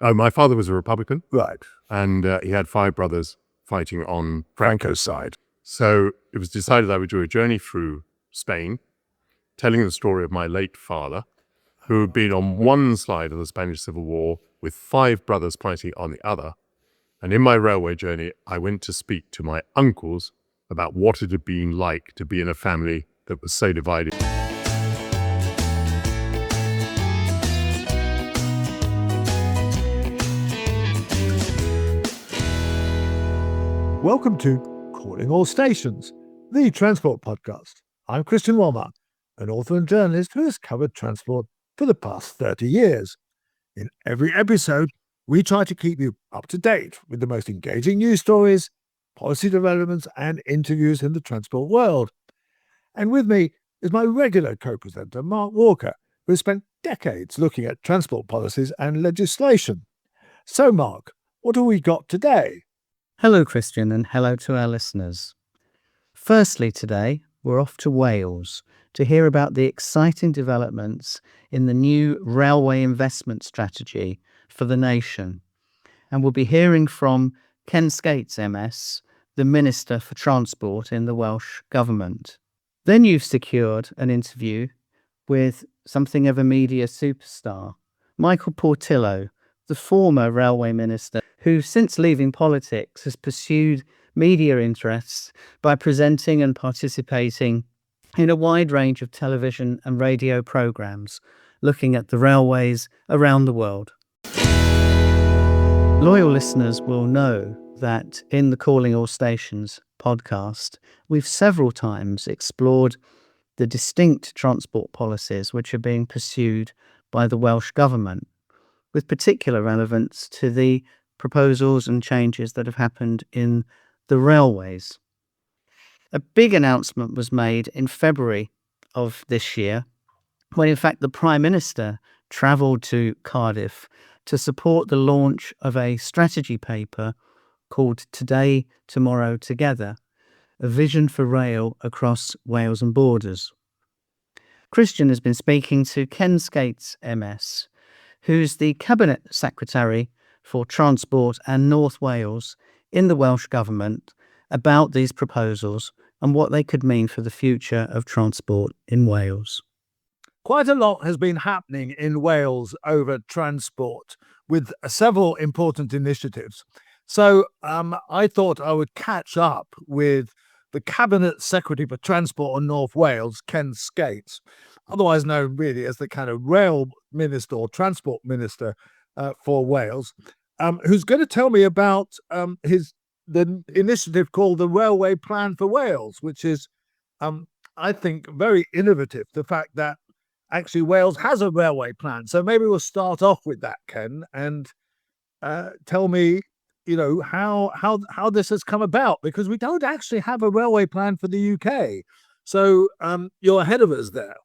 Oh, my father was a Republican, Right. and he had 5 brothers fighting on Franco's side. So it was decided I would do a journey through Spain, telling the story of my late father, who had been on one side of the Spanish Civil War with 5 brothers fighting on the other. And in my railway journey, I went to speak to my uncles about what it had been like to be in a family that was so divided. Welcome to Calling All Stations, the transport podcast. I'm Christian Walmart, an author and journalist who has covered transport for the past 30 years. In every episode, we try to keep you up to date with the most engaging news stories, policy developments, and interviews in the transport world. And with me is my regular co-presenter, Mark Walker, who has spent decades looking at transport policies and legislation. So, Mark, what have we got today? Hello, Christian, and hello to our listeners. Firstly, today, we're off to Wales to hear about the exciting developments in the new railway investment strategy for the nation. And we'll be hearing from Ken Skates, MS, the Minister for Transport in the Welsh Government. Then you've secured an interview with something of a media superstar, Michael Portillo, the former railway minister, who since leaving politics has pursued media interests by presenting and participating in a wide range of television and radio programmes looking at the railways around the world. Loyal listeners will know that in the Calling All Stations podcast, we've several times explored the distinct transport policies which are being pursued by the Welsh Government, with particular relevance to the proposals and changes that have happened in the railways. A big announcement was made in February of this year, when in fact the Prime Minister travelled to Cardiff to support the launch of a strategy paper called Today, Tomorrow, Together, a vision for rail across Wales and borders. Christian has been speaking to Ken Skates, MS, who's the Cabinet Secretary for Transport and North Wales in the Welsh Government, about these proposals and what they could mean for the future of transport in Wales. Quite a lot has been happening in Wales over transport, with several important initiatives. So I thought I would catch up with the Cabinet Secretary for Transport in North Wales, Ken Skates, otherwise known really as the kind of rail minister or transport minister for Wales, who's going to tell me about the initiative called the Railway Plan for Wales, which is, I think, very innovative. The fact that actually Wales has a railway plan. So maybe we'll start off with that, Ken, and tell me, how this has come about, because we don't actually have a railway plan for the UK. So you're ahead of us there.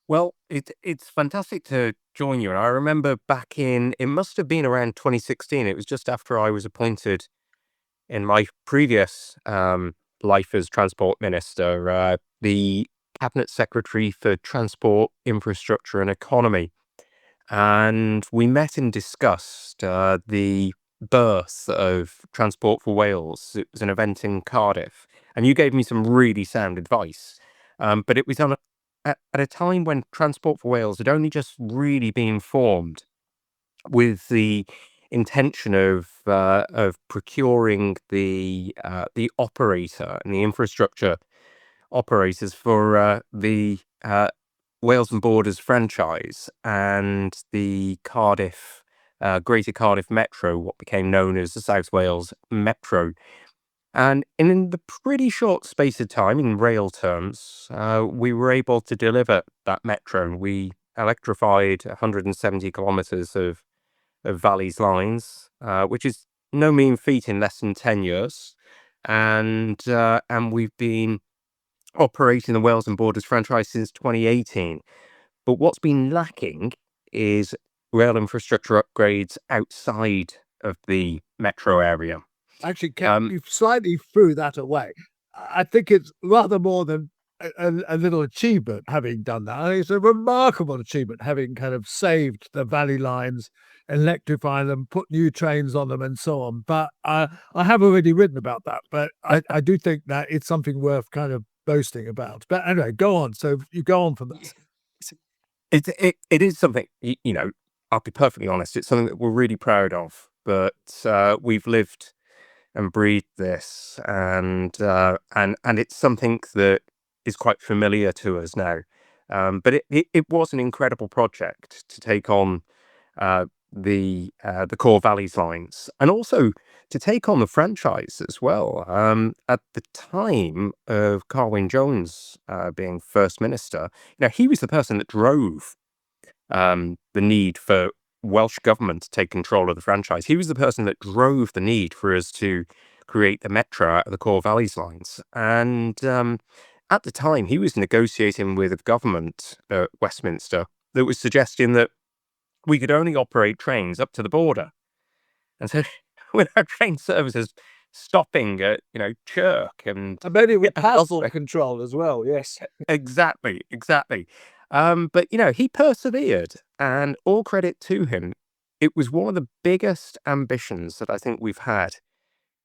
Well, it's fantastic to join you. And I remember back it must have been around 2016. It was just after I was appointed in my previous life as Transport Minister, the Cabinet Secretary for Transport, Infrastructure and Economy. And we met and discussed the birth of Transport for Wales. It was an event in Cardiff. And you gave me some really sound advice. But it was at a time when Transport for Wales had only just really been formed, with the intention of procuring the operator and the infrastructure operators for the Wales and Borders franchise and the Greater Cardiff Metro, what became known as the South Wales Metro. And in the pretty short space of time, in rail terms, we were able to deliver that metro. We electrified 170 kilometres of Valley's lines, which is no mean feat in less than 10 years. And we've been operating the Wales and Borders franchise since 2018. But what's been lacking is rail infrastructure upgrades outside of the metro area. Actually, Ken, you slightly threw that away. I think it's rather more than a little achievement having done that. I think it's a remarkable achievement having kind of saved the valley lines, electrified them, put new trains on them, and so on. But I have already written about that. But I do think that it's something worth kind of boasting about. But anyway, go on. So you go on from that. It is something, I'll be perfectly honest, it's something that we're really proud of, but we've lived and breathed this, and it's something that is quite familiar to us now. But it was an incredible project to take on the core valleys lines, and also to take on the franchise as well. At the time of Carwyn Jones being First Minister, he was the person that drove the need for Welsh Government to take control of the franchise. He was the person that drove the need for us to create the metro out of the core valleys lines. And at the time, he was negotiating with a government at Westminster that was suggesting that we could only operate trains up to the border. And so with our train services stopping at, Chirk and I bet it would have Puzzle. control as well. Yes. Exactly. But, he persevered, and all credit to him. It was one of the biggest ambitions that I think we've had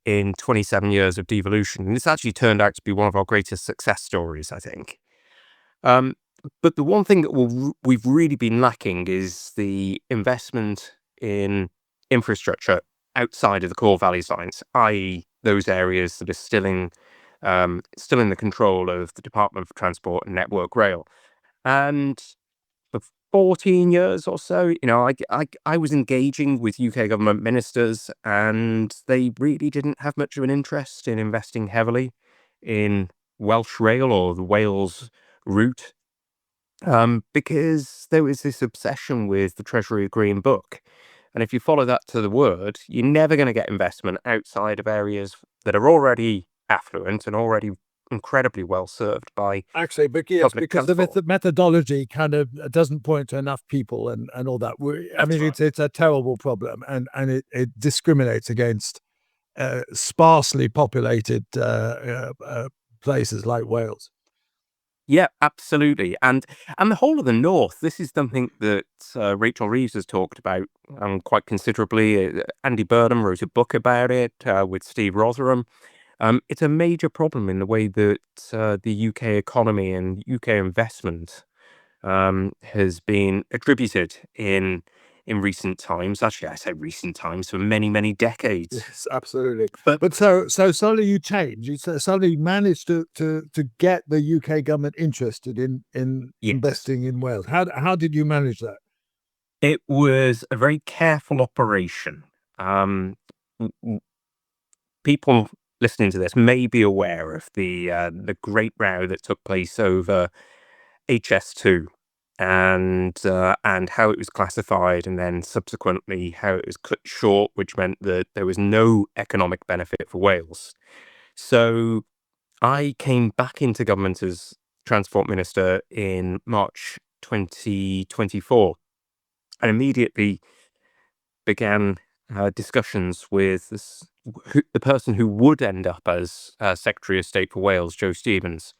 in 27 years of devolution. And it's actually turned out to be one of our greatest success stories, I think. But the one thing that we've really been lacking is the investment in infrastructure outside of the core valleys lines, i.e. those areas that are still in the control of the Department for Transport and Network Rail. And for 14 years or so, I was engaging with UK government ministers, and they really didn't have much of an interest in investing heavily in Welsh Rail or the Wales route, because there was this obsession with the Treasury Green Book. And if you follow that to the word, you're never going to get investment outside of areas that are already affluent and already incredibly well served by Actually, but yes, public because the transport. methodology kind of doesn't point to enough people and all that. I That's mean, right. it's a terrible problem, and it discriminates against sparsely populated places like Wales. Yeah, absolutely. And the whole of the North, this is something that Rachel Reeves has talked about quite considerably. Andy Burnham wrote a book about it with Steve Rotherham. It's a major problem in the way that the UK economy and UK investment has been attributed in recent times. Actually, I say recent times, for many, many decades. Yes, absolutely. But But so suddenly you change. You suddenly managed to get the UK government interested in yes, investing in Wales. How did you manage that? it was a very careful operation. W- w- People listening to this may be aware of the great row that took place over HS2 and how it was classified, and then subsequently how it was cut short, which meant that there was no economic benefit for Wales. So I came back into government as Transport Minister in March 2024, and immediately began discussions with the person who would end up as Secretary of State for Wales, Joe Stevens,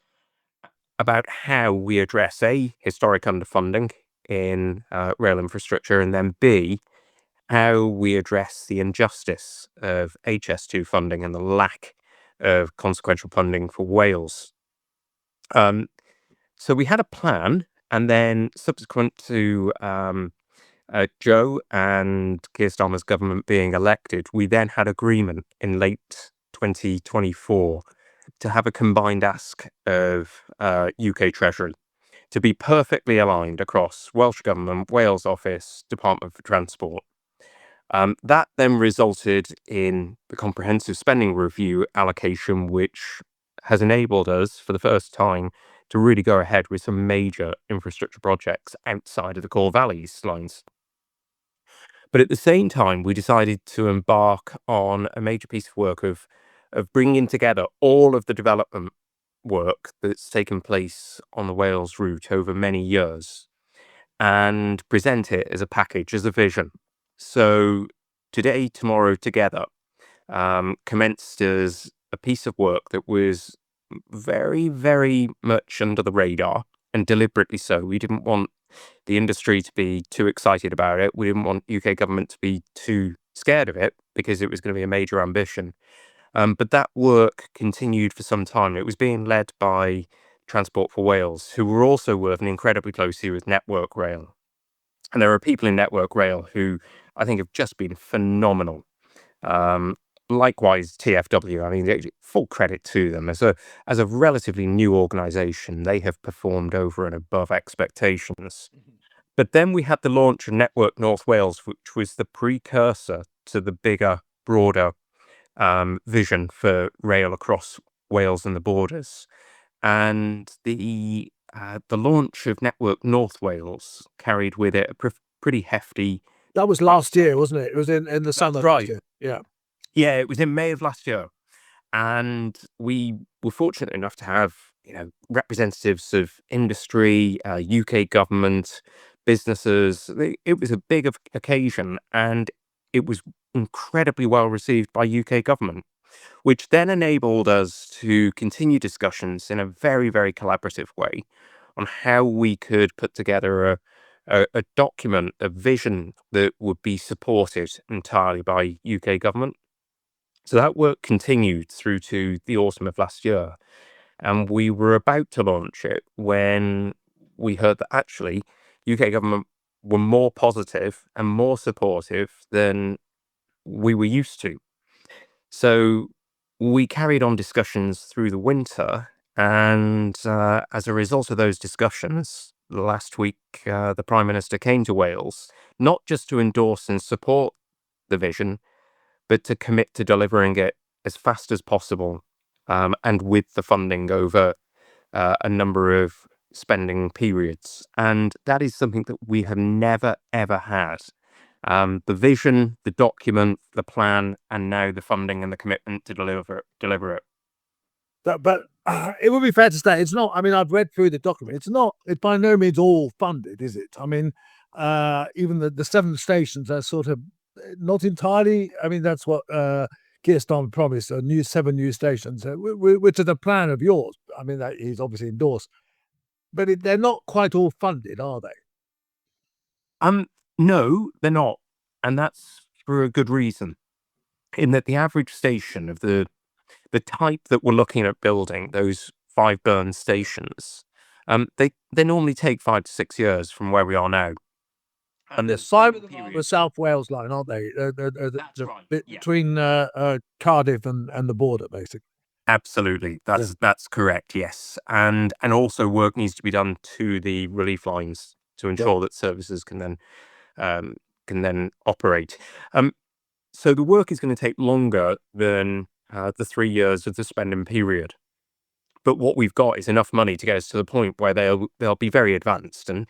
about how we address A, historic underfunding in rail infrastructure, and then B, how we address the injustice of HS2 funding and the lack of consequential funding for Wales. So we had a plan, and then subsequent to Joe and Keir Starmer's government being elected, we then had agreement in late 2024 to have a combined ask of UK Treasury to be perfectly aligned across Welsh Government, Wales Office, Department for Transport. That then resulted in the Comprehensive Spending Review allocation, which has enabled us for the first time to really go ahead with some major infrastructure projects outside of the core valleys lines. But at the same time, we decided to embark on a major piece of work of bringing together all of the development work that's taken place on the Wales route over many years and present it as a package, as a vision. So Today, Tomorrow, Together commenced as a piece of work that was very, very much under the radar, and deliberately so. We didn't want the industry to be too excited about it. We didn't want UK government to be too scared of it because it was going to be a major ambition. But that work continued for some time. It was being led by Transport for Wales, who were also working incredibly closely with Network Rail. And there are people in Network Rail who I think have just been phenomenal. Likewise, TFW, I mean, full credit to them. As a relatively new organisation, they have performed over and above expectations. But then we had the launch of Network North Wales, which was the precursor to the bigger, broader vision for rail across Wales and the borders. And the launch of Network North Wales carried with it a pretty hefty. That was last year, wasn't it? It was in the summer. right. last year. Yeah. Yeah, it was in May of last year. And we were fortunate enough to have, representatives of industry, UK government, businesses. It was a big occasion, and it was incredibly well received by UK government, which then enabled us to continue discussions in a very, very collaborative way on how we could put together a document, a vision that would be supported entirely by UK government. So that work continued through to the autumn of last year, and we were about to launch it when we heard that actually UK government were more positive and more supportive than we were used to. So we carried on discussions through the winter, and as a result of those discussions, last week the Prime Minister came to Wales, not just to endorse and support the vision, but to commit to delivering it as fast as possible, and with the funding over a number of spending periods. And that is something that we have never, ever had. The vision, the document, the plan, and now the funding and the commitment to deliver it. But it would be fair to say it's not. I mean, I've read through the document. It's by no means all funded, is it? I mean, even the 7 stations are sort of not entirely. I mean, that's what Keir Starmer promised: 7 new stations, which is a plan of yours. I mean, that he's obviously endorsed, but they're not quite all funded, are they? No, they're not, and that's for a good reason. In that the average station of the type that we're looking at building, those 5 burn stations, they normally take 5 to 6 years from where we are now. And the side of the South Wales line, aren't they? That's right, yeah. Between Cardiff and the border, basically. Absolutely, that's correct. Yes, and also work needs to be done to the relief lines to ensure that services can then operate. So the work is going to take longer than the 3 years of the spending period. But what we've got is enough money to get us to the point where they'll be very advanced. And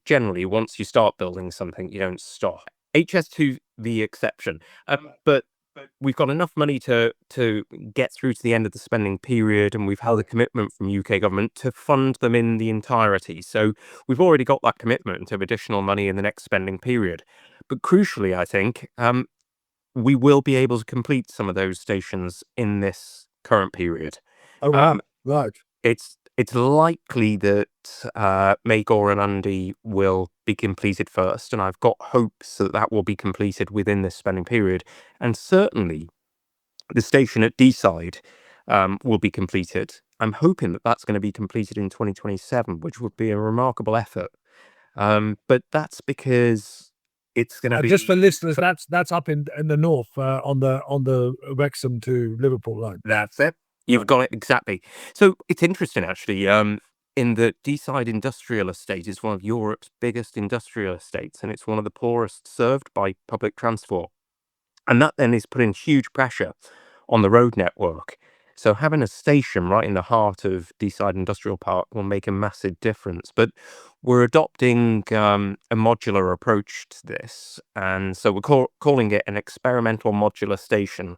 generally, once you start building something, you don't stop. HS2 the exception. But we've got enough money to get through to the end of the spending period, and we've held a commitment from UK government to fund them in the entirety. So we've already got that commitment of additional money in the next spending period. But crucially, I think, we will be able to complete some of those stations in this current period. Oh, wow. Right. It's likely that Magor and Andy will be completed first, and I've got hopes that will be completed within this spending period. And certainly, the station at Deeside will be completed. I'm hoping that that's going to be completed in 2027, which would be a remarkable effort. But that's because it's going to be just for listeners. That's up in the north on the Wrexham to Liverpool line. That's it. You've got it exactly. So it's interesting, actually. In the Deeside Industrial Estate is one of Europe's biggest industrial estates, and it's one of the poorest served by public transport. And that then is putting huge pressure on the road network. So having a station right in the heart of Deeside Industrial Park will make a massive difference. But we're adopting a modular approach to this. And so we're calling it an experimental modular station.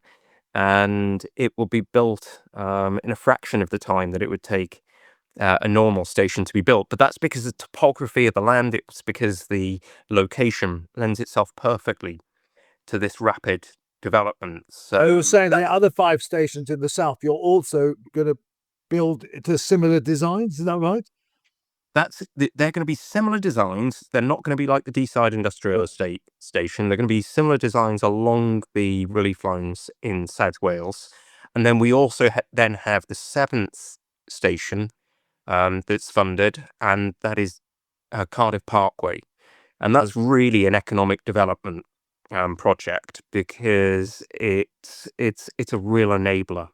And it will be built in a fraction of the time that it would take a normal station to be built. But that's because the topography of the land, it's because the location lends itself perfectly to this rapid development. So you were saying the other 5 stations in the south, you're also going to build to similar designs. Is that right? They're going to be similar designs. They're not going to be like the Deeside Industrial Estate Station. They're going to be similar designs along the relief lines in South Wales. And then we also then have the seventh station that's funded, and that is Cardiff Parkway. And that's really an economic development project, because it's a real enabler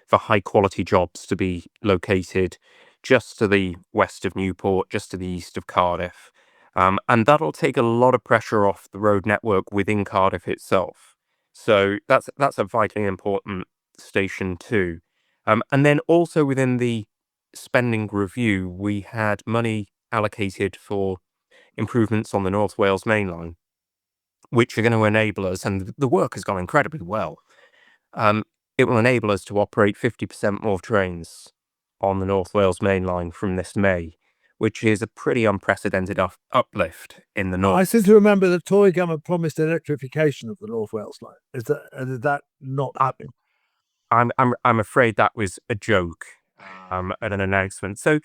for high quality jobs to be located just to the west of Newport, just to the east of Cardiff. And that'll take a lot of pressure off the road network within Cardiff itself. So that's a vitally important station too. And then also within the spending review, we had money allocated for improvements on the North Wales Main Line, which are going to enable us, and the work has gone incredibly well. It will enable us to operate 50% more trains on the North Wales Main Line from this May, which is a pretty unprecedented uplift in the north. I seem to remember the Tory government promised electrification of the North Wales line. Is that not happening? I'm afraid that was a joke at an announcement. So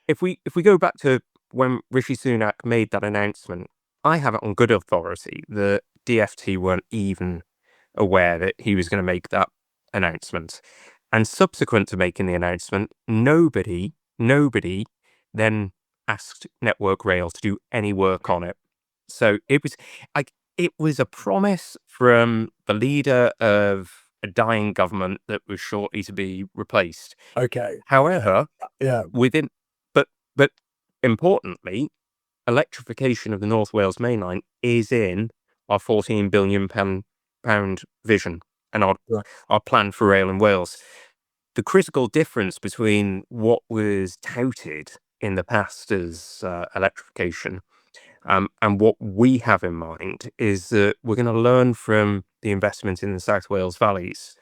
if we go back to when Rishi Sunak made that announcement, I have it on good authority that DfT weren't even aware that he was going to make that announcement. And subsequent to making the announcement, nobody then asked Network Rail to do any work on it. So it was a promise from the leader of a dying government that was shortly to be replaced. Okay. However, Yeah. but importantly, electrification of the North Wales Main Line is in our £14 billion vision and our plan for rail in Wales. The critical difference between what was touted in the past as electrification and what we have in mind is that we're going to learn from the investment in the South Wales valleys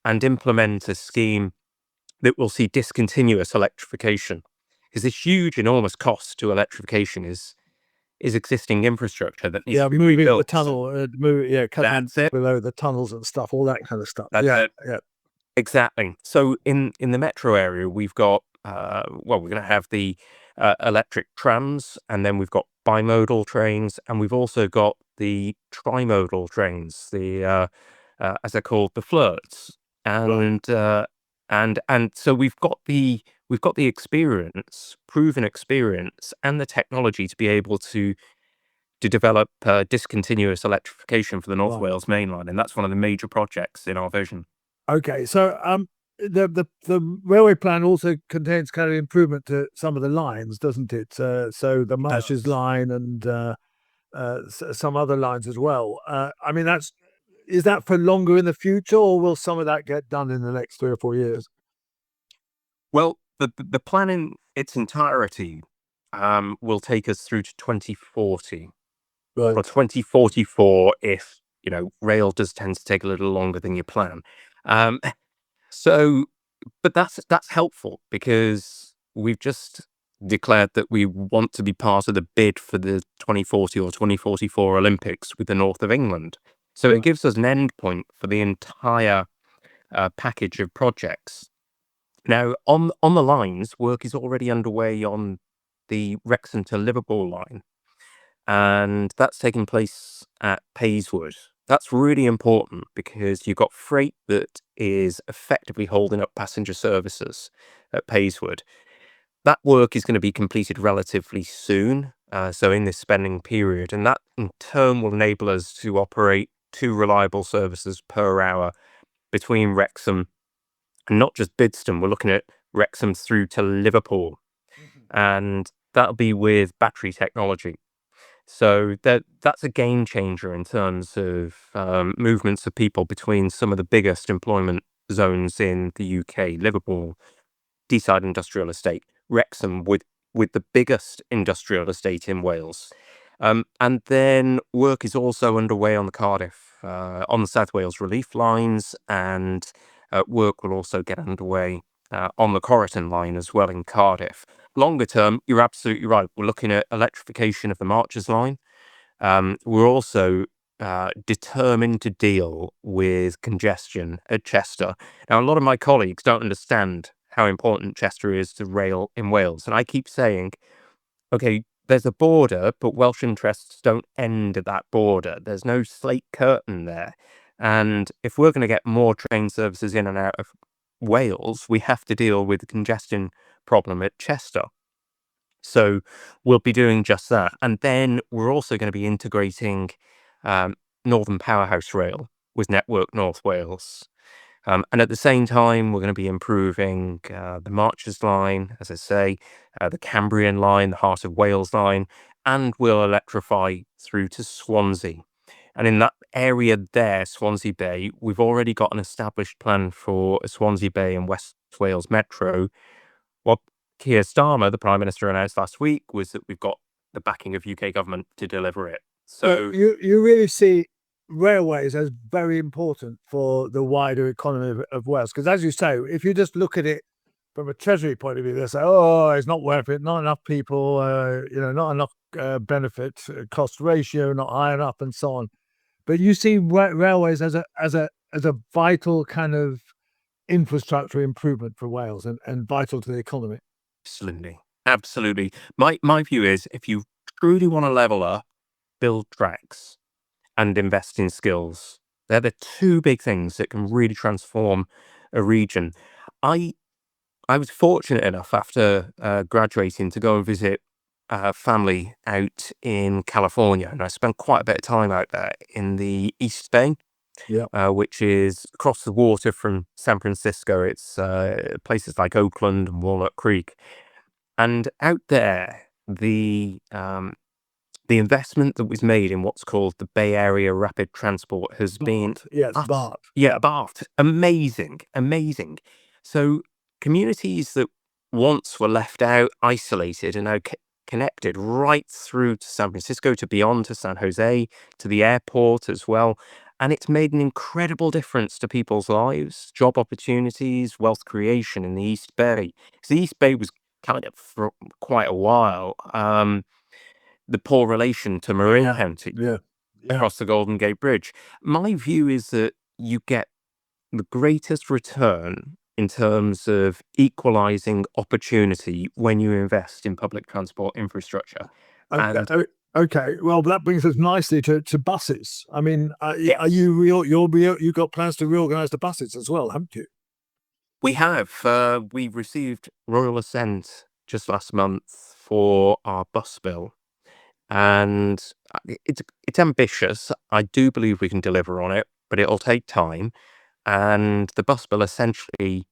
and implement a scheme that will see discontinuous electrification. Because this huge, enormous cost to electrification is existing infrastructure that needs to be moving rebuilt. the tunnel, cutting below the tunnels and stuff, all that kind of stuff. Yeah. Exactly. So in the metro area, we've got we're going to have the electric trams, and then we've got bimodal trains, and we've also got the trimodal trains, the as they're called, the flirts, and so we've got the experience, proven experience, and the technology to be able to develop discontinuous electrification for the North Wales Main Line, and that's one of the major projects in our vision. Okay, so the railway plan also contains kind of improvement to some of the lines, doesn't it? So the Marshes line and some other lines as well. I mean, is that for longer in the future, or will some of that get done in the next 3 or 4 years? Well, the plan in its entirety will take us through to 2040 or 2044 if rail does tend to take a little longer than you plan. But that's helpful because we've just declared that we want to be part of the bid for the 2040 or 2044 Olympics with the North of England. So it gives us an end point for the entire package of projects. Now, on the lines, work is already underway on the Wrexham to Liverpool line, and that's taking place at Payswood. That's really important because you've got freight that is effectively holding up passenger services at Payswood. That work is going to be completed relatively soon, so in this spending period, and that in turn will enable us to operate 2 reliable services per hour between Wrexham and not just Bidston. We're looking at Wrexham through to Liverpool, and that'll be with battery technology. So that's a game changer in terms of movements of people between some of the biggest employment zones in the UK: Liverpool, Deeside Industrial Estate, Wrexham with the biggest industrial estate in Wales. And then work is also underway on the Cardiff, on the South Wales relief lines, and work will also get underway on the Corriton line as well in Cardiff. Longer term, you're absolutely right. We're looking at electrification of the Marches line. We're also determined to deal with congestion at Chester. Now, a lot of my colleagues don't understand how important Chester is to rail in Wales. And I keep saying, okay, there's a border, but Welsh interests don't end at that border. There's no slate curtain there. And if we're going to get more train services in and out of Wales, we have to deal with the congestion problem at Chester. So we'll be doing just that. And then we're also going to be integrating Northern Powerhouse Rail with Network North Wales. And at the same time, we're going to be improving the Marches line, as I say, the Cambrian line, the Heart of Wales line, and we'll electrify through to Swansea. And in that area there, Swansea Bay, we've already got an established plan for a Swansea Bay and West Wales Metro. What Keir Starmer, the Prime Minister, announced last week was that we've got the backing of UK government to deliver it. So you really see railways as very important for the wider economy of Wales. Because as you say, if you just look at it from a treasury point of view, they say, oh, it's not worth it, not enough people, not enough benefit, cost ratio, not high enough, and so on. But you see railways as a vital kind of infrastructure improvement for Wales and vital to the economy. Absolutely. My view is, if you truly want to level up, build tracks and invest in skills. They're the two big things that can really transform a region. I was fortunate enough after graduating to go and visit family out in California, and I spent quite a bit of time out there in the East Bay, which is across the water from San Francisco. It's places like Oakland and Walnut Creek. And out there, the investment that was made in what's called the Bay Area Rapid Transport has been... BART. Yeah, BART. Amazing. So communities that once were left out, isolated, are now connected right through to San Francisco, to beyond to San Jose, to the airport as well. And it's made an incredible difference to people's lives, job opportunities, wealth creation in the East Bay. So the East Bay was kind of, for quite a while, the poor relation to Marin County across the Golden Gate Bridge. My view is that you get the greatest return in terms of equalizing opportunity when you invest in public transport infrastructure. Okay, well, that brings us nicely to buses. I mean, are you got plans to reorganise the buses as well, haven't you? We have. We received royal assent just last month for our bus bill. And it's ambitious. I do believe we can deliver on it, but it'll take time. And the bus bill essentially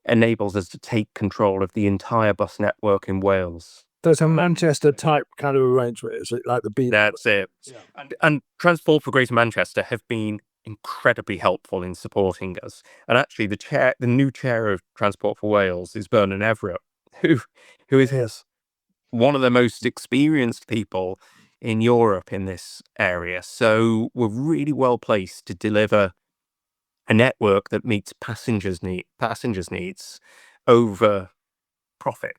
enables us to take control of the entire bus network in Wales. There's a Manchester type kind of arrangement, is it, like the B? That's it. Yeah. And Transport for Greater Manchester have been incredibly helpful in supporting us. And actually, the new chair of Transport for Wales is Vernon Everett, who is one of the most experienced people in Europe in this area. So we're really well placed to deliver a network that meets passengers' needs over profit.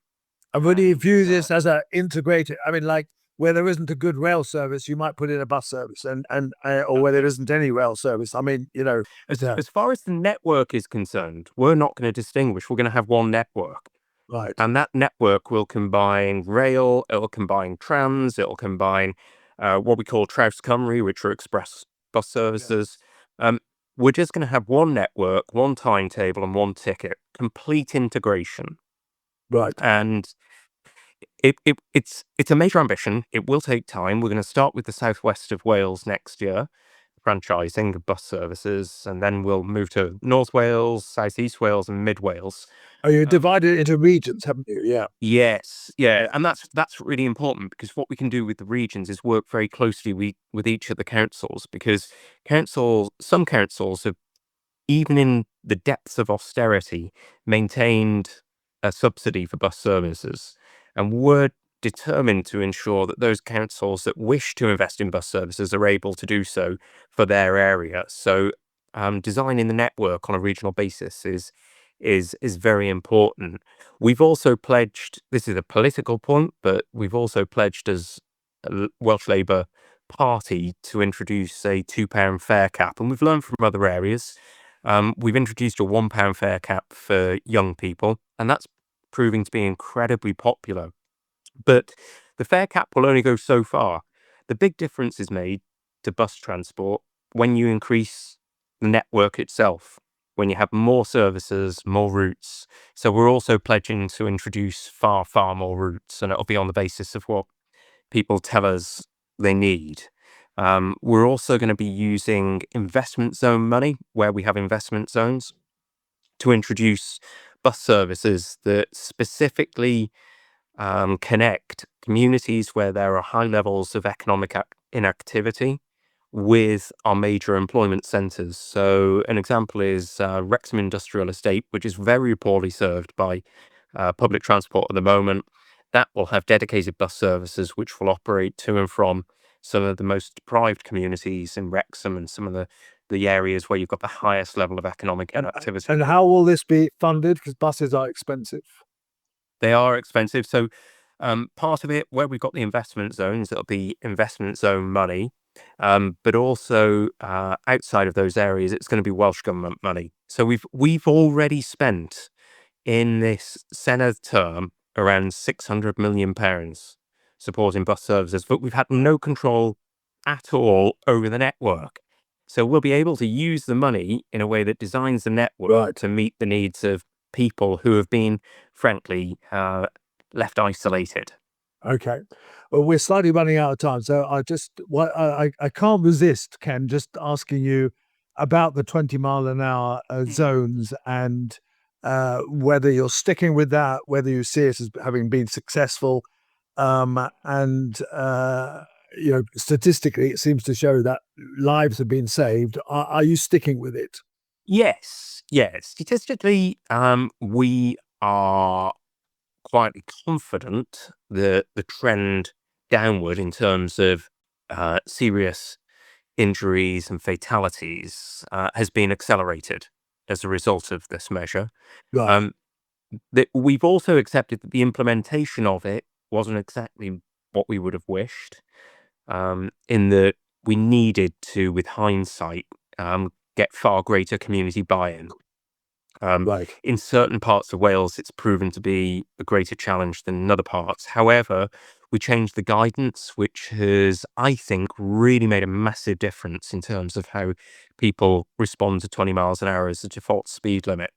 And would you view this as an integrated? I mean, like where there isn't a good rail service, you might put in a bus service, or where there isn't any rail service. I mean, as far as the network is concerned, we're not going to distinguish. We're going to have one network. Right. And that network will combine rail, it'll combine trams, it'll combine what we call Traws Cymru, which are express bus services. We're just going to have one network, one timetable, and one ticket. Complete integration. Right. And it's a major ambition. It will take time. We're going to start with the southwest of Wales next year, franchising of bus services, and then we'll move to North Wales, Southeast Wales, and Mid Wales. Oh, you divided it into regions, haven't you? Yeah. Yes, yeah, and that's really important, because what we can do with the regions is work very closely with each of the councils, because some councils have, even in the depths of austerity, maintained a subsidy for bus services, and we're determined to ensure that those councils that wish to invest in bus services are able to do so for their area. So designing the network on a regional basis is very important. We've also pledged, this is a political point, but we've also pledged as a Welsh Labour Party to introduce a £2 fare cap, and we've learned from other areas. We've introduced a £1 fare cap for young people, and that's proving to be incredibly popular. But the fare cap will only go so far. The big difference is made to bus transport when you increase the network itself, when you have more services, more routes. So we're also pledging to introduce far, far more routes, and it'll be on the basis of what people tell us they need. We're also going to be using investment zone money, where we have investment zones, to introduce bus services that specifically connect communities where there are high levels of economic inactivity with our major employment centres. So an example is Wrexham Industrial Estate, which is very poorly served by public transport at the moment. That will have dedicated bus services which will operate to and from some of the most deprived communities in Wrexham and some of the areas where you've got the highest level of economic activity. And how will this be funded? Because buses are expensive. They are expensive. So part of it, where we've got the investment zones, it'll be investment zone money. But also outside of those areas, it's going to be Welsh Government money. So we've already spent in this Senedd term around £600 million supporting bus services, but we've had no control at all over the network. So we'll be able to use the money in a way that designs the network to meet the needs of people who have been, frankly, left isolated. Okay. Well, we're slightly running out of time. So I can't resist, Ken, just asking you about the 20-mile-an-hour zones and whether you're sticking with that, whether you see it as having been successful. Statistically, it seems to show that lives have been saved. Are you sticking with it? Yes. Statistically, we are quietly confident that the trend downward in terms of serious injuries and fatalities has been accelerated as a result of this measure. Right. That we've also accepted that the implementation of it wasn't exactly what we would have wished, in that we needed to, with hindsight, get far greater community buy-in. Right. In certain parts of Wales, it's proven to be a greater challenge than in other parts. However, we changed the guidance, which has, I think, really made a massive difference in terms of how people respond to 20 miles an hour as the default speed limit.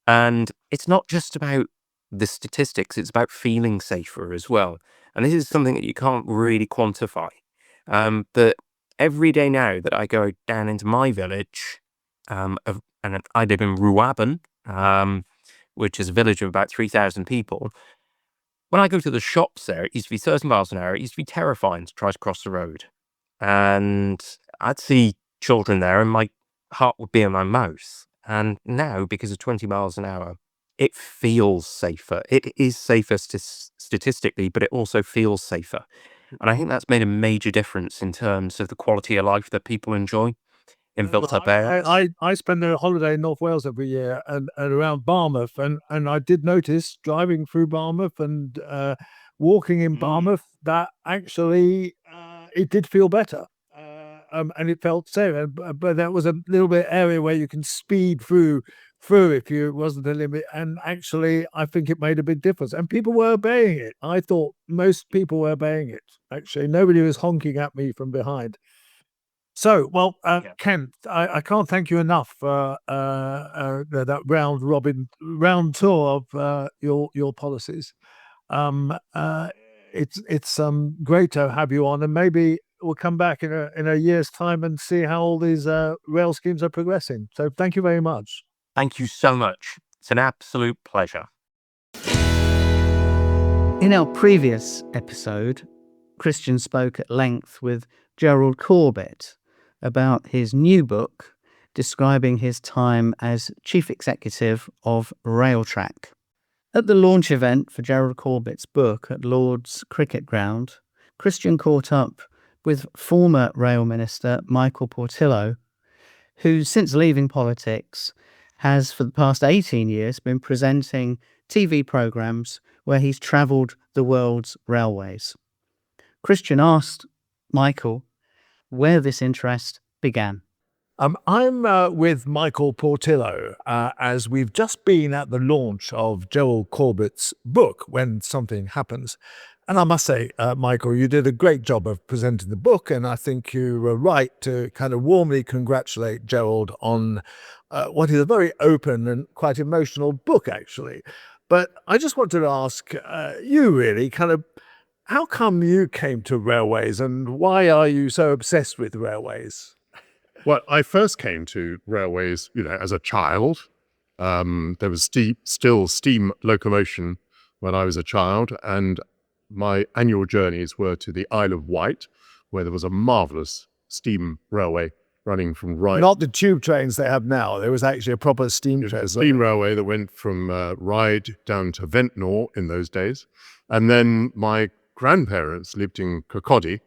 And it's not just about the statistics, it's about feeling safer as well. And this is something that you can't really quantify. But every day now that I go down into my village, and I live in Ruaben, which is a village of about 3,000 people. When I go to the shops there, it used to be 30 miles an hour. It used to be terrifying to try to cross the road. And I'd see children there and my heart would be in my mouth. And now, because of 20 miles an hour, it feels safer. It is safer statistically, but it also feels safer. And I think that's made a major difference in terms of the quality of life that people enjoy in built-up areas. I spend a holiday in North Wales every year and around Barmouth, and I did notice driving through Barmouth and walking in Barmouth that actually it did feel better, and it felt safer. But that was a little bit area where you can speed through if you wasn't a limit, and actually I think it made a big difference, and people were obeying it. I thought most people were obeying it. Actually, nobody was honking at me from behind. So, well, Ken, I can't thank you enough for that round tour of your policies. It's great to have you on, and maybe we'll come back in a year's time and see how all these rail schemes are progressing. So, thank you very much. Thank you so much. It's an absolute pleasure. In our previous episode, Christian spoke at length with Gerald Corbett about his new book describing his time as chief executive of Railtrack. At the launch event for Gerald Corbett's book at Lord's Cricket Ground, Christian caught up with former Rail Minister Michael Portillo, who since leaving politics has for the past 18 years been presenting TV programmes where he's travelled the world's railways. Christian asked Michael where this interest began. I'm with Michael Portillo as we've just been at the launch of Gerald Corbett's book, When Something Happens. And I must say, Michael, you did a great job of presenting the book, and I think you were right to kind of warmly congratulate Gerald on what is a very open and quite emotional book, actually. But I just wanted to ask you really kind of how come you came to railways and why are you so obsessed with railways? Well, I first came to railways, as a child. There was still steam locomotion when I was a child, and my annual journeys were to the Isle of Wight, where there was a marvellous steam railway running from Ryde. Not the tube trains they have now. There was actually a proper steam A train. steam railway that went from Ryde down to Ventnor in those days. And then my grandparents lived in Kirkcaldy,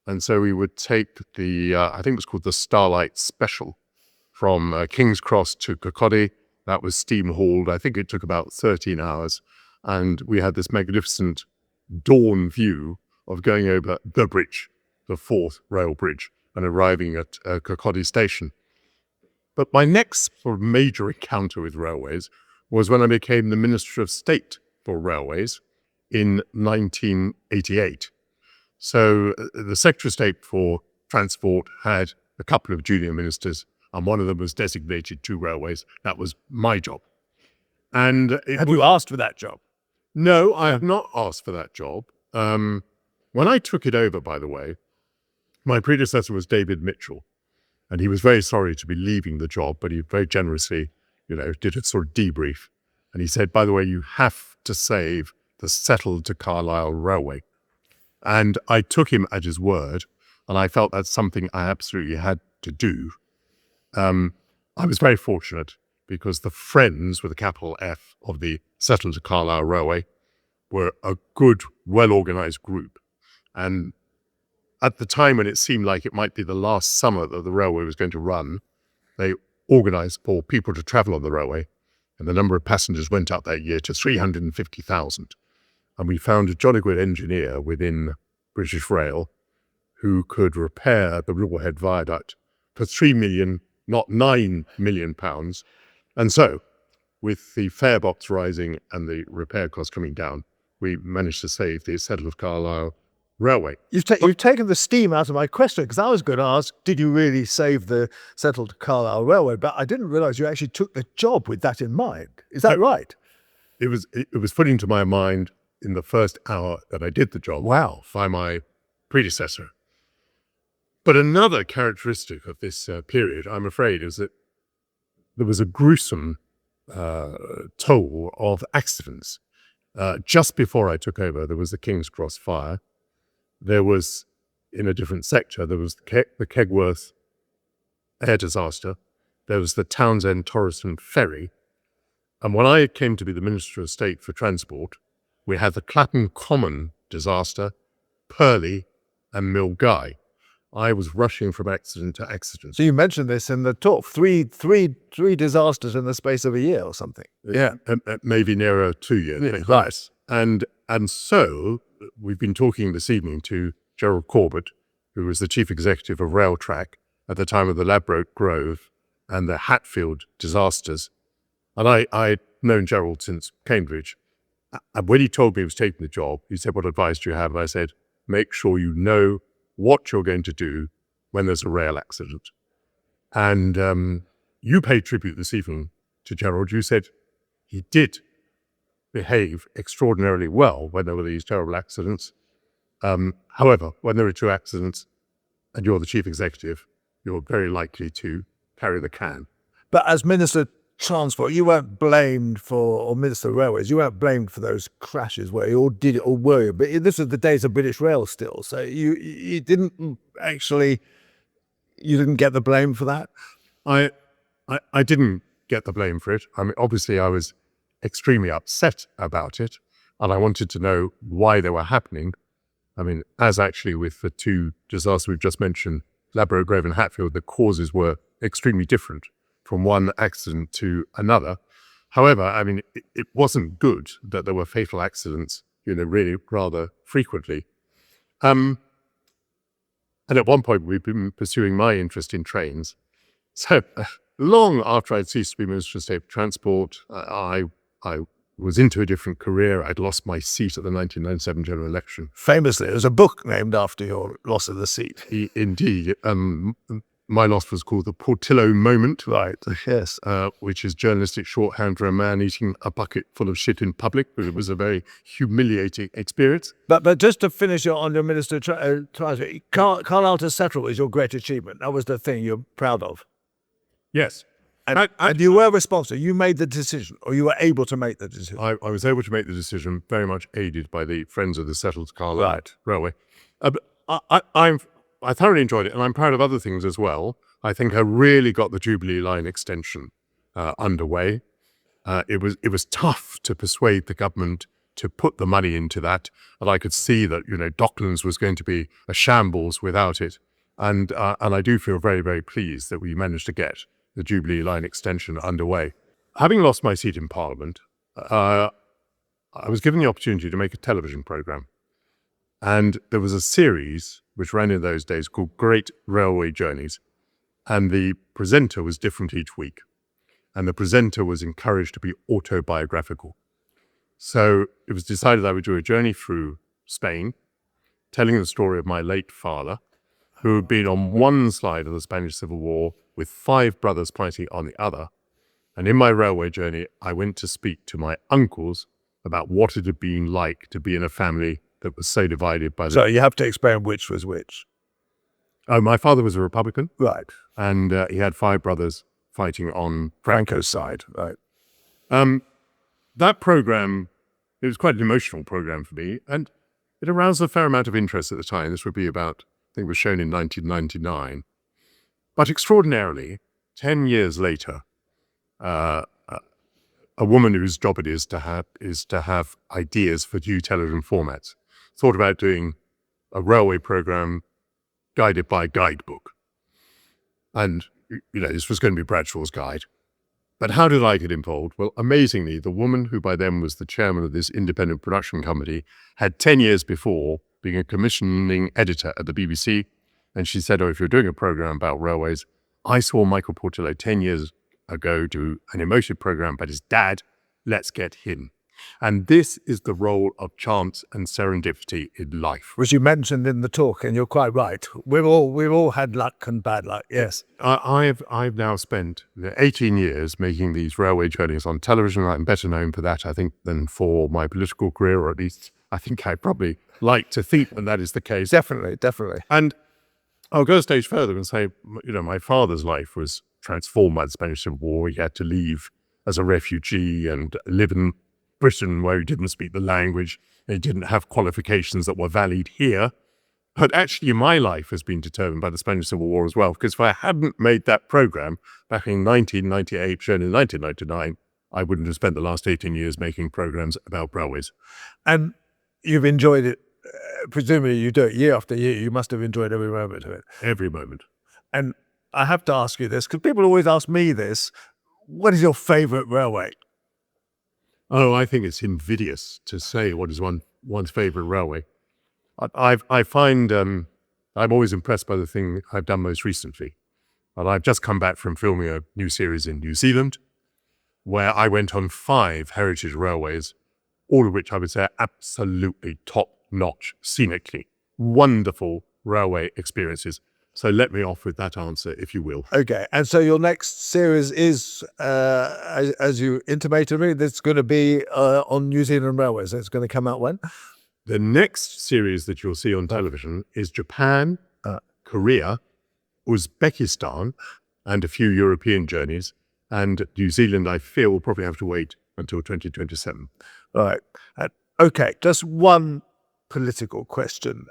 and so we would take the, I think it was called the Starlight Special, from King's Cross to Kirkcaldy. That was steam hauled. I think it took about 13 hours. And we had this magnificent dawn view of going over the bridge, the fourth rail bridge, and arriving at Kirkcaldy station. But my next sort of major encounter with railways was when I became the Minister of State for Railways in 1988. So the Secretary of State for Transport had a couple of junior ministers, and one of them was designated to railways. That was my job. And Have you asked for that job? No, I have not asked for that job. When I took it over, by the way, my predecessor was David Mitchell, and he was very sorry to be leaving the job, but he very generously, did a sort of debrief. And he said, by the way, you have to save the Settle to Carlisle Railway. And I took him at his word, and I felt that's something I absolutely had to do. I was very fortunate because the friends with a capital F of the Settle to Carlisle Railway were a good, well-organised group. And at the time when it seemed like it might be the last summer that the railway was going to run, they organised for people to travel on the railway, and the number of passengers went up that year to 350,000. And we found a jolly good engineer within British Rail who could repair the Ribblehead Viaduct for 3 million, not 9 million pounds. And so, with the fare box rising and the repair costs coming down, we managed to save the Settle of Carlisle Railway. You've taken the steam out of my question, because I was going to ask, did you really save the Settle to Carlisle Railway? But I didn't realise you actually took the job with that in mind. Is that right? It was put into my mind in the first hour that I did the job. Wow. By my predecessor. But another characteristic of this period, I'm afraid, is that there was a gruesome toll of accidents. Just before I took over, there was the King's Cross fire. There was, in a different sector, there was the Kegworth air disaster. There was the Townsend-Torriston ferry. And when I came to be the Minister of State for Transport, we had the Clapham Common disaster, Purley, and Milngavie. I was rushing from accident to accident. So you mentioned this in the talk, three disasters in the space of a year or something. Yeah, maybe nearer 2 years. Yeah, right. And so we've been talking this evening to Gerald Corbett, who was the chief executive of Railtrack at the time of the Ladbroke Grove and the Hatfield disasters. And I'd known Gerald since Cambridge. And when he told me he was taking the job, he said, what advice do you have? And I said, make sure you know what you're going to do when there's a rail accident. And you paid tribute this evening to Gerald. You said he did behave extraordinarily well when there were these terrible accidents. However, when there are two accidents and you're the chief executive, you're very likely to carry the can. But as Minister of Transport, you weren't blamed for, or Minister of Railways, you weren't blamed for those crashes, were you? Or did it, or were you? But this was the days of British Rail still, so you didn't actually, you didn't get the blame for that? I didn't get the blame for it. I mean, obviously I was extremely upset about it, and I wanted to know why they were happening. I mean, as actually with the two disasters we've just mentioned, Ladbroke Grove and Hatfield, the causes were extremely different from one accident to another. However, I mean, it wasn't good that there were fatal accidents, really rather frequently. And at one point, we've been pursuing my interest in trains. So long after I'd ceased to be Minister of State for Transport, I was into a different career. I'd lost my seat at the 1997 general election. Famously, there's a book named after your loss of the seat. Indeed. My loss was called The Portillo Moment. Right, yes. Which is journalistic shorthand for a man eating a bucket full of shit in public, but it was a very humiliating experience. But just to finish on your Minister of Transport, Carlisle to Settle is your great achievement. That was the thing you're proud of. Yes. And you were responsible. You made the decision, or you were able to make the decision. I was able to make the decision, very much aided by the Friends of the Settled Carlisle Railway. I thoroughly enjoyed it, and I'm proud of other things as well. I think I really got the Jubilee Line extension underway. It was tough to persuade the government to put the money into that, and I could see that Docklands was going to be a shambles without it. And I do feel very, very pleased that we managed to get the Jubilee Line extension underway. Having lost my seat in Parliament, I was given the opportunity to make a television programme. And there was a series which ran in those days called Great Railway Journeys. And the presenter was different each week. And the presenter was encouraged to be autobiographical. So it was decided I would do a journey through Spain, telling the story of my late father, who had been on one side of the Spanish Civil War with 5 brothers fighting on the other. And in my railway journey, I went to speak to my uncles about what it had been like to be in a family that was so divided by the... So you have to explain which was which. Oh, my father was a Republican. Right. And he had 5 brothers fighting on Franco's side. Right. That program, it was quite an emotional program for me, and it aroused a fair amount of interest at the time. This would be about, I think it was shown in 1999. But extraordinarily, 10 years later, a woman whose job it is to have ideas for new television formats thought about doing a railway program guided by a guidebook. And, this was going to be Bradshaw's Guide. But how did I get involved? Well, amazingly, the woman who by then was the chairman of this independent production company had 10 years before being a commissioning editor at the BBC. And she said, if you're doing a program about railways, I saw Michael Portillo 10 years ago do an emotive program about his dad. Let's get him. And this is the role of chance and serendipity in life. Which you mentioned in the talk, and you're quite right. We've all had luck and bad luck, yes. I've now spent 18 years making these railway journeys on television. I'm better known for that, I think, than for my political career, or at least I think I probably like to think that is the case. Definitely. And I'll go a stage further and say, my father's life was transformed by the Spanish Civil War. He had to leave as a refugee and live in Britain where he didn't speak the language. He didn't have qualifications that were valid here. But actually my life has been determined by the Spanish Civil War as well, because if I hadn't made that program back in 1998, shown in 1999, I wouldn't have spent the last 18 years making programs about railways. And you've enjoyed it. Presumably you do it year after year. You must have enjoyed every moment of it. Every moment. And I have to ask you this, because people always ask me this. What is your favourite railway? Oh, I think it's invidious to say what is one's favourite railway. I find I'm always impressed by the thing I've done most recently. And I've just come back from filming a new series in New Zealand, where I went on 5 heritage railways, all of which I would say are absolutely top-notch scenically. Wonderful railway experiences. So let me off with that answer, if you will. Okay, and so your next series is, as you intimated me, that's going to be on New Zealand railways. It's going to come out when? The next series that you'll see on television is Japan, Korea, Uzbekistan, and a few European journeys. And New Zealand, I fear, will probably have to wait until 2027. All right. Okay, just one political question,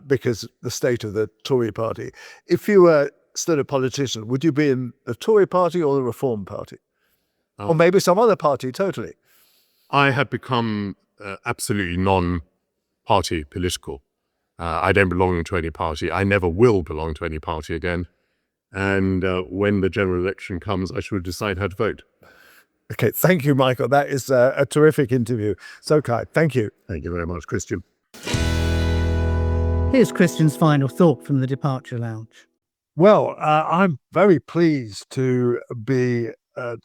because the state of the Tory party. If you were still a politician, would you be in the Tory party or the Reform Party? Or maybe some other party totally? I have become absolutely non-party political. I don't belong to any party. I never will belong to any party again. And when the general election comes, I shall decide how to vote. Okay, thank you, Michael. That is a terrific interview. So kind. Thank you. Thank you very much, Christian. Here's Christian's final thought from the departure lounge. Well, I'm very pleased to be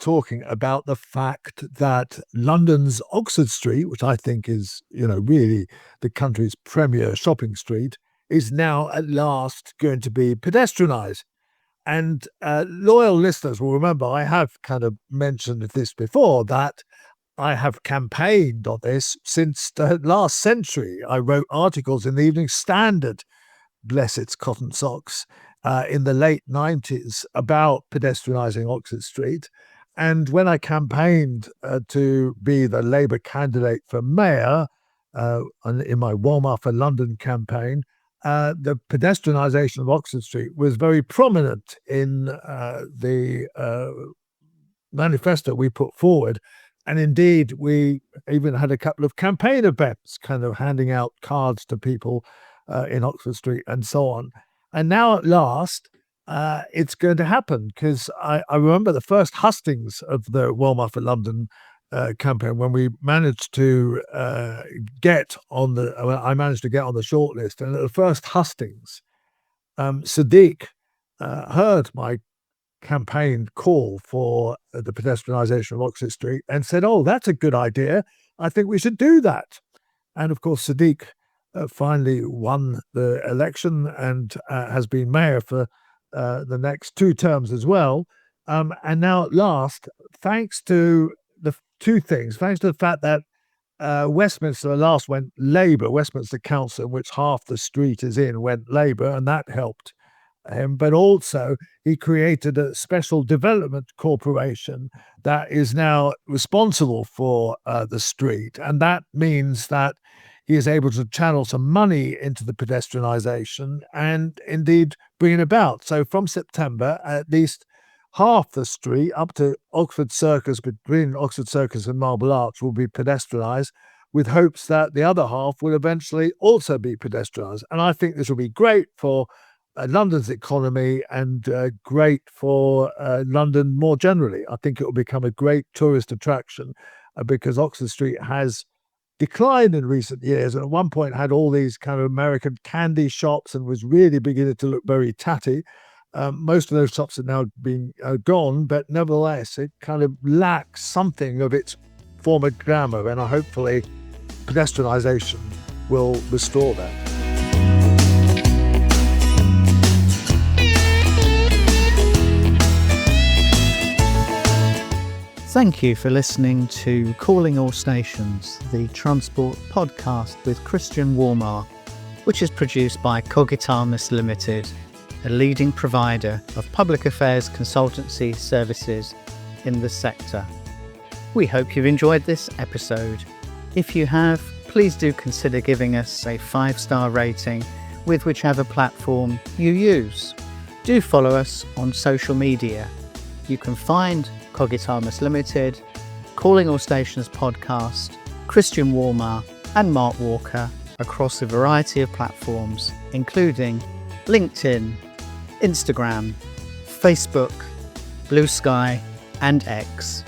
talking about the fact that London's Oxford Street, which I think is, really the country's premier shopping street, is now at last going to be pedestrianised. And loyal listeners will remember I have kind of mentioned this before, that I have campaigned on this since the last century. I wrote articles in the Evening Standard, bless its cotton socks, in the late 90s about pedestrianising Oxford Street. And when I campaigned to be the Labour candidate for mayor in my Walmart for London campaign, the pedestrianisation of Oxford Street was very prominent in the manifesto we put forward. And indeed, we even had a couple of campaign events, kind of handing out cards to people in Oxford Street and so on. And now at last, it's going to happen, because I remember the first hustings of the Walmart for London campaign, when we managed to get on the, I managed to get on the shortlist. And at the first hustings, Sadiq heard my campaign call for the pedestrianisation of Oxford Street and said, "Oh, that's a good idea. I think we should do that." And of course, Sadiq finally won the election and has been mayor for the next 2 terms as well. And now at last, thanks to the two things, thanks to the fact that Westminster at last went Labour, Westminster Council, in which half the street is in, went Labour, and that helped him. But also, he created a special development corporation that is now responsible for the street. And that means that he is able to channel some money into the pedestrianisation and indeed bring it about. So from September, at least half the street up to Oxford Circus, between Oxford Circus and Marble Arch, will be pedestrianised, with hopes that the other half will eventually also be pedestrianised. And I think this will be great for London's economy and great for London more generally. I think it will become a great tourist attraction because Oxford Street has declined in recent years, and at one point had all these kind of American candy shops and was really beginning to look very tatty. Most of those shops are now being gone, but nevertheless, it kind of lacks something of its former glamour, and hopefully pedestrianisation will restore that. Thank you for listening to Calling All Stations, the transport podcast with Christian Warmar, which is produced by Cogitamus Limited, a leading provider of public affairs consultancy services in the sector. We hope you've enjoyed this episode. If you have, please do consider giving us a 5-star rating with whichever platform you use. Do follow us on social media. You can find Cogitamus Limited, Calling All Stations podcast, Christian Warmar and Mark Walker across a variety of platforms, including LinkedIn, Instagram, Facebook, Blue Sky and X.